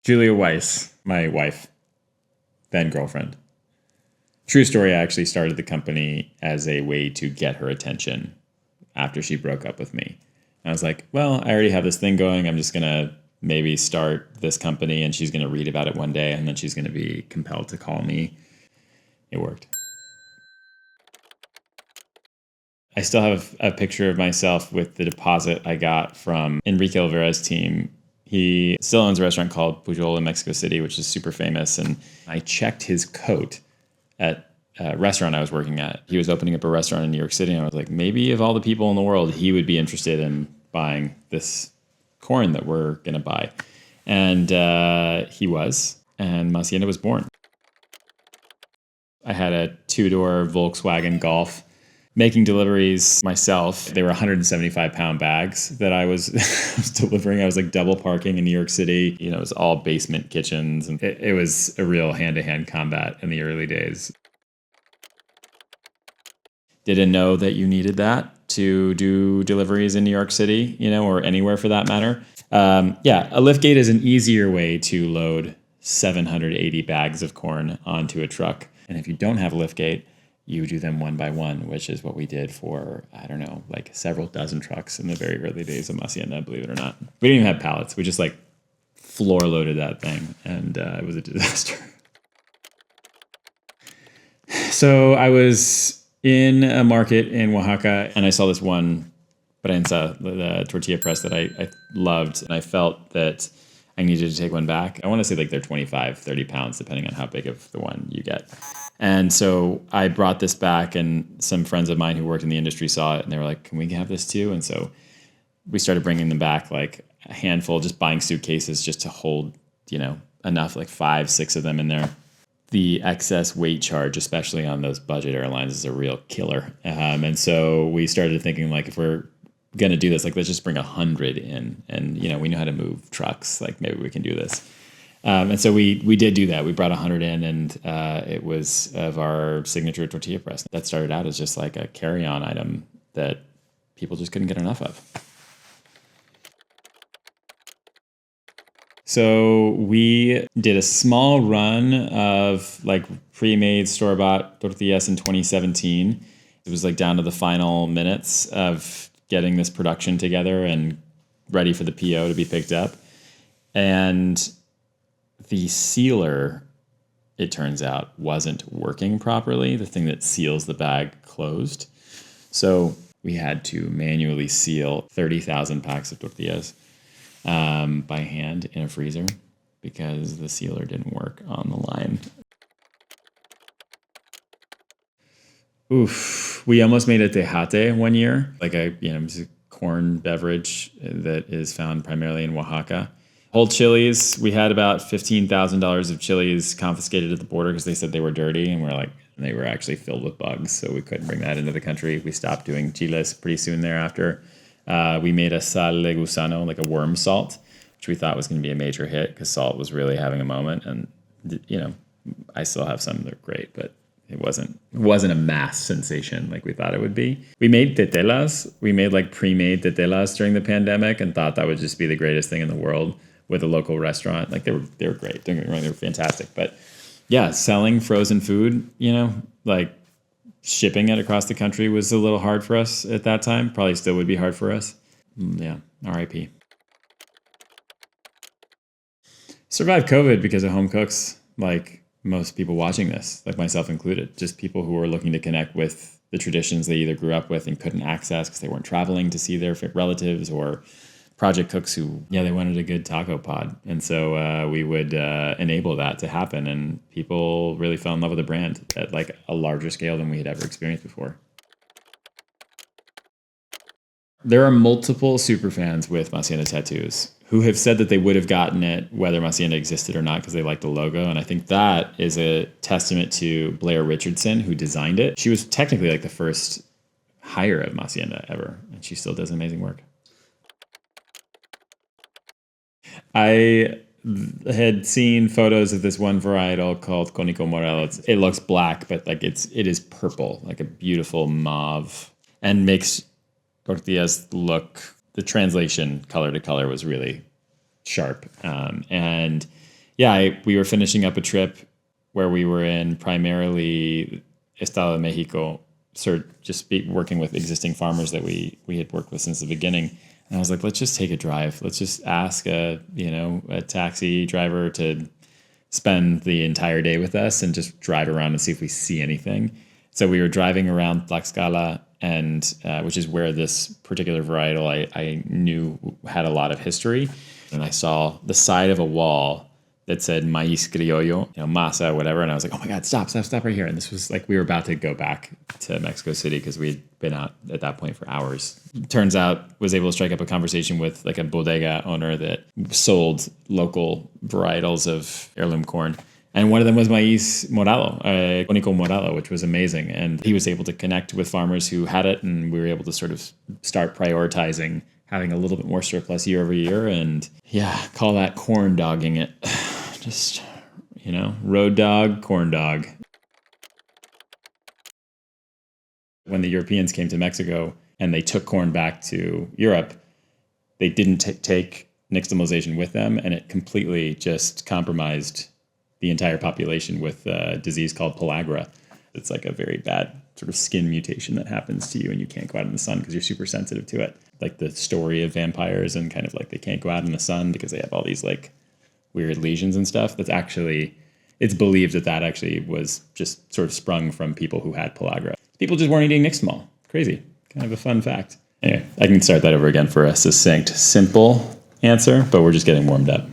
Julia Weiss, my wife, then girlfriend. True story, I actually started the company as a way to get her attention after she broke up with me. I was like, well, I already have this thing going. I'm just going to maybe start this company and she's going to read about it one day and then she's going to be compelled to call me. It worked. I still have a picture of myself with the deposit I got from Enrique Olvera's team. He still owns a restaurant called Pujol in Mexico City, which is super famous. And I checked his coat at a restaurant I was working at. He was opening up a restaurant in New York City. And I was like, maybe of all the people in the world, he would be interested in buying this corn that we're going to buy. And he was. And Masienda was born. I had a two-door Volkswagen Golf making deliveries myself. They were 175-pound bags that I was, was delivering. I was like double parking in New York City. You know, it was all basement kitchens. And it was a real hand-to-hand combat in the early days. Didn't know that you needed that to do deliveries in New York City, you know, or anywhere for that matter. Yeah, a liftgate is an easier way to load 780 bags of corn onto a truck. And if you don't have a liftgate, you do them one by one, which is what we did for, I don't know, like several dozen trucks in the very early days of Masienda, believe it or not. We didn't even have pallets. We just like floor loaded that thing, and it was a disaster. So I was in a market in Oaxaca, and I saw this one prensa, the tortilla press that I loved, and I felt that I needed to take one back. I want to say like they're 25, 30 pounds, depending on how big of the one you get. And so I brought this back, and some friends of mine who worked in the industry saw it, and they were like, can we have this too? And so we started bringing them back, like a handful, just buying suitcases just to hold, you know, enough, like 5, 6 of them in there. The excess weight charge, especially on those budget airlines, is a real killer. And so we started thinking, like, if we're going to do this, like, let's just bring 100 in. And, you know, we know how to move trucks. Like, maybe we can do this. And so we did do that. We brought 100 in, and it was of our signature tortilla press. That started out as just like a carry-on item that people just couldn't get enough of. So we did a small run of like pre-made store-bought tortillas in 2017. It was like down to the final minutes of getting this production together and ready for the PO to be picked up. And the sealer, it turns out, wasn't working properly, the thing that seals the bag closed. So we had to manually seal 30,000 packs of tortillas by hand in a freezer because the sealer didn't work on the line. Oof. We almost made a tejate one year, like a corn beverage that is found primarily in Oaxaca. Whole chilies, we had about $15,000 of chilies confiscated at the border because they said they were dirty, and they were actually filled with bugs, so we couldn't bring that into the country. We stopped doing chiles pretty soon thereafter. We made a sal de gusano, like a worm salt, which we thought was going to be a major hit because salt was really having a moment. And, you know, I still have some that are great, but it wasn't a mass sensation like we thought it would be. We made tetelas. We made like pre-made tetelas during the pandemic and thought that would just be the greatest thing in the world with a local restaurant. Like they were great. Don't get me wrong, they were fantastic. But yeah, selling frozen food, you know, like shipping it across the country was a little hard for us at that time. Probably still would be hard for us. Yeah, RIP. Survived COVID because of home cooks, like most people watching this, like myself included. Just people who were looking to connect with the traditions they either grew up with and couldn't access because they weren't traveling to see their relatives, or project cooks who, they wanted a good taco pod. And so we would enable that to happen. And people really fell in love with the brand at like a larger scale than we had ever experienced before. There are multiple superfans with Masienda tattoos who have said that they would have gotten it whether Masienda existed or not because they like the logo. And I think that is a testament to Blair Richardson, who designed it. She was technically like the first hire of Masienda ever, and she still does amazing work. I had seen photos of this one varietal called Conico Morel. It looks black, but like it is purple, like a beautiful mauve, and makes tortillas look the translation color to color was really sharp. And yeah, we were finishing up a trip where we were in primarily Estado de Mexico, working with existing farmers that we had worked with since the beginning. And I was like, let's just take a drive. Let's just ask a taxi driver to spend the entire day with us and just drive around and see if we see anything. So we were driving around Tlaxcala, and which is where this particular varietal I knew had a lot of history. And I saw the side of a wall that said maíz criollo, masa, whatever. And I was like, oh my God, stop right here. And this was like, we were about to go back to Mexico City because we had been out at that point for hours. Turns out, was able to strike up a conversation with like a bodega owner that sold local varietals of heirloom corn. And one of them was maíz morado, cónico morado, which was amazing. And he was able to connect with farmers who had it, and we were able to sort of start prioritizing having a little bit more surplus year over year. And yeah, call that corn dogging it. Just, road dog, corn dog. When the Europeans came to Mexico and they took corn back to Europe, they didn't take nixtamalization with them, and it completely just compromised the entire population with a disease called pellagra. It's like a very bad sort of skin mutation that happens to you, and you can't go out in the sun because you're super sensitive to it. Like the story of vampires, and kind of like they can't go out in the sun because they have all these like weird lesions and stuff. That's actually, it's believed that actually was just sort of sprung from people who had pellagra. People just weren't eating nixtamal. Crazy. Kind of a fun fact. Anyway, I can start that over again for a succinct, simple answer, but we're just getting warmed up.